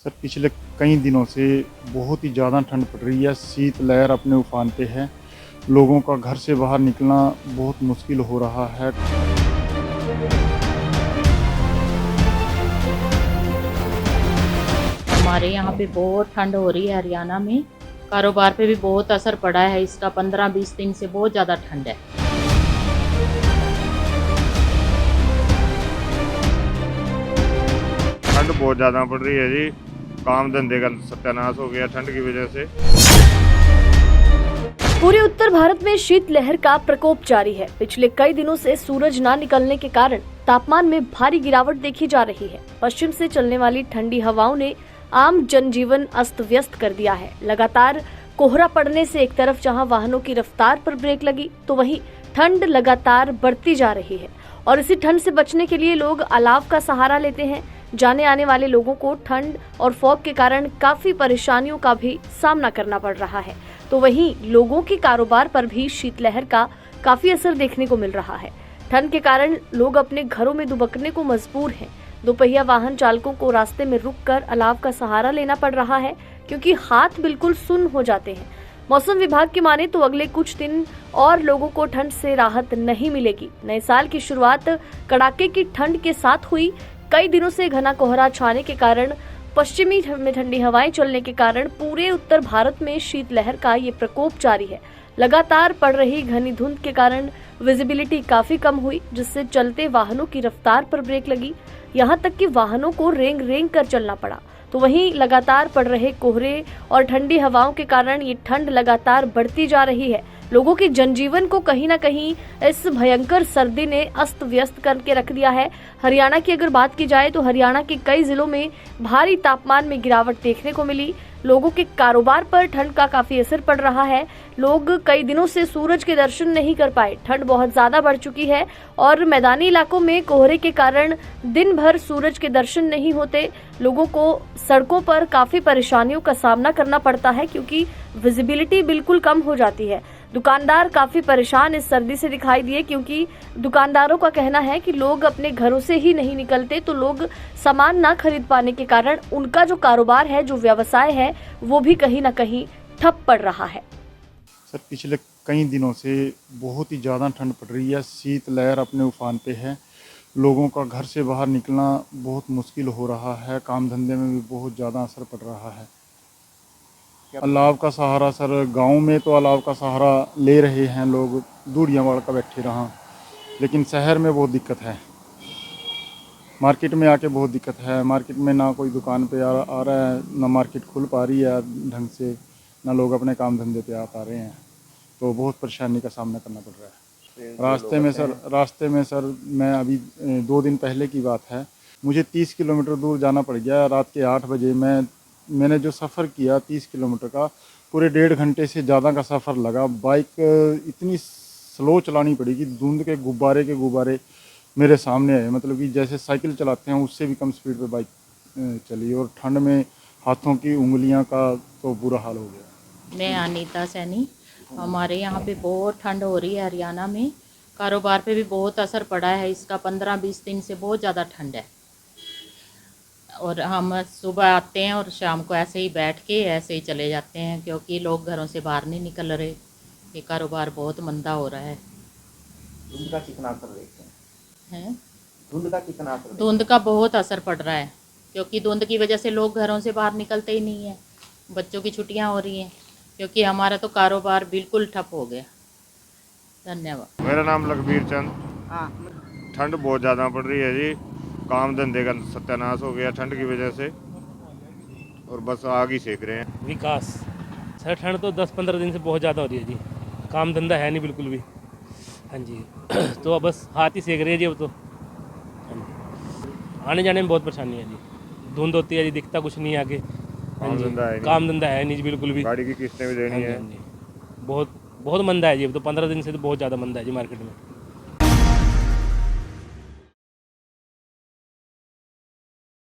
Sir पिछले कई दिनों से बहुत ही ज़्यादा ठंड पड़ रही है। शीत लहर अपने उफान पे है। लोगों का घर से बाहर निकलना बहुत मुश्किल हो रहा है। हमारे यहाँ पे बहुत ठंड हो रही है हरियाणा में। कारोबार पे भी बहुत असर पड़ा है इसका। 15-20 दिन से बहुत ज़्यादा ठंड है। ठंड बहुत ज़्यादा पड़ रही है जी। काम धंधे का सत्यानाश हो गया ठंड की वजह से। पूरे उत्तर भारत में शीतलहर का प्रकोप जारी है। पिछले कई दिनों से सूरज न निकलने के कारण तापमान में भारी गिरावट देखी जा रही है। पश्चिम से चलने वाली ठंडी हवाओं ने आम जनजीवन अस्त व्यस्त कर दिया है। लगातार कोहरा पड़ने से एक तरफ जहां वाहनों की रफ्तार पर ब्रेक लगी, तो वहीं ठंड लगातार बढ़ती जा रही है। और इसी ठंड से बचने के लिए लोग अलाव का सहारा लेते हैं। जाने आने वाले लोगों को ठंड और फॉग के कारण काफी परेशानियों का भी सामना करना पड़ रहा है। तो वहीं लोगों के कारोबार पर भी शीतलहर का काफी असर देखने को मिल रहा है। ठंड के कारण लोग अपने घरों में दुबकने को मजबूर हैं। दोपहिया वाहन चालकों को रास्ते में रुककर अलाव का सहारा लेना पड़ रहा है, क्योंकि हाथ बिल्कुल सुन्न हो जाते हैं। मौसम विभाग की माने तो अगले कुछ दिन और लोगों को ठंड से राहत नहीं मिलेगी। नए साल की शुरुआत कड़ाके की ठंड के साथ हुई। कई दिनों से घना कोहरा छाने के कारण, पश्चिमी में ठंडी हवाएं चलने के कारण पूरे उत्तर भारत में शीतलहर का ये प्रकोप जारी है। लगातार पड़ रही घनी धुंध के कारण विजिबिलिटी काफी कम हुई, जिससे चलते वाहनों की रफ्तार पर ब्रेक लगी। यहाँ तक कि वाहनों को रेंग रेंग कर चलना पड़ा। तो वहीं लगातार पड़ रहे कोहरे और ठंडी हवाओं के कारण ये ठंड लगातार बढ़ती जा रही है। लोगों के जनजीवन को कहीं ना कहीं इस भयंकर सर्दी ने अस्त व्यस्त करके रख दिया है। हरियाणा की अगर बात की जाए तो हरियाणा के कई जिलों में भारी तापमान में गिरावट देखने को मिली। लोगों के कारोबार पर ठंड का काफी असर पड़ रहा है। लोग कई दिनों से सूरज के दर्शन नहीं कर पाए। ठंड बहुत ज्यादा बढ़ चुकी है और मैदानी इलाकों में कोहरे के कारण दिन भर सूरज के दर्शन नहीं होते। लोगों को सड़कों पर काफी परेशानियों का सामना करना पड़ता है, क्योंकि विजिबिलिटी बिल्कुल कम हो जाती है। दुकानदार काफी परेशान इस सर्दी से दिखाई दिए, क्योंकि दुकानदारों का कहना है कि लोग अपने घरों से ही नहीं निकलते, तो लोग सामान ना खरीद पाने के कारण उनका जो कारोबार है, जो व्यवसाय है, वो भी कहीं ना कहीं ठप पड़ रहा है। सर पिछले कई दिनों से बहुत ही ज़्यादा ठंड पड़ रही है। शीत लहर अपने उफान पे है। लोगों का घर से बाहर निकलना बहुत मुश्किल हो रहा है। काम धंधे में भी बहुत ज़्यादा असर पड़ रहा है। अलाव का सहारा, सर गांव में तो अलाव का सहारा ले रहे हैं लोग, दूरियां वाड़ का बैठे रहा, लेकिन शहर में बहुत दिक्कत है। मार्केट में आके बहुत दिक्कत है। मार्केट में ना कोई दुकान पे आ रहा है, ना मार्केट खुल पा रही है ढंग से, ना लोग अपने काम धंधे पे आ पा रहे हैं। तो बहुत परेशानी का सामना करना पड़ रहा है। रास्ते में सर मैं अभी 2 दिन पहले की बात है, मुझे 30 किलोमीटर दूर जाना पड़ गया। रात के 8 बजे मैंने जो सफ़र किया 30 किलोमीटर का, पूरे 1.5 घंटे से ज़्यादा का सफ़र लगा। बाइक इतनी स्लो चलानी पड़ी कि धुंध के गुब्बारे मेरे सामने आए। मतलब कि जैसे साइकिल चलाते हैं उससे भी कम स्पीड पे बाइक चली। और ठंड में हाथों की उंगलियां का तो बुरा हाल हो गया। मैं अनीता सैनी। हमारे यहाँ पे बहुत ठंड हो रही है हरियाणा में। कारोबार पे भी बहुत असर पड़ा है इसका। 15-20 दिन से बहुत ज़्यादा ठंड है। और हम सुबह आते हैं और शाम को ऐसे ही बैठ के ऐसे ही चले जाते हैं, क्योंकि लोग घरों से बाहर नहीं निकल रहे। ये कारोबार बहुत मंदा हो रहा है। धुंध का कितना असर देखते हैं? धुंध का कितना असर? धुंध का बहुत असर पड़ रहा है, क्योंकि धुंध की वजह से लोग घरों से बाहर निकलते ही नहीं हैं। बच्चों की छुट्टियां हो रही हैं, क्योंकि हमारा तो कारोबार बिल्कुल ठप हो गया। धन्यवाद। मेरा नाम लखबीर चंद। ठंड बहुत ज़्यादा पड़ रही है जी। काम धंधे का सत्यानाश हो गया ठंड की वजह से, और बस आग ही सेक रहे हैं। विकास सर, ठंड तो 10-15 दिन से बहुत ज़्यादा हो रही है जी। काम धंधा है नहीं बिल्कुल भी। हाँ जी तो अब बस हाथ ही सेक रहे हैं जी अब तो। हाँ जी, आने जाने में बहुत परेशानी है जी। धुंध होती है जी, दिखता कुछ नहीं आगे। हाँ जी, काम धंधा है नहीं जी बिल्कुल भी। गाड़ी की किस्तें भी देनी है। बहुत बहुत मंदा है जी अब तो। 15 दिन से तो बहुत ज़्यादा मंदा है जी मार्केट में।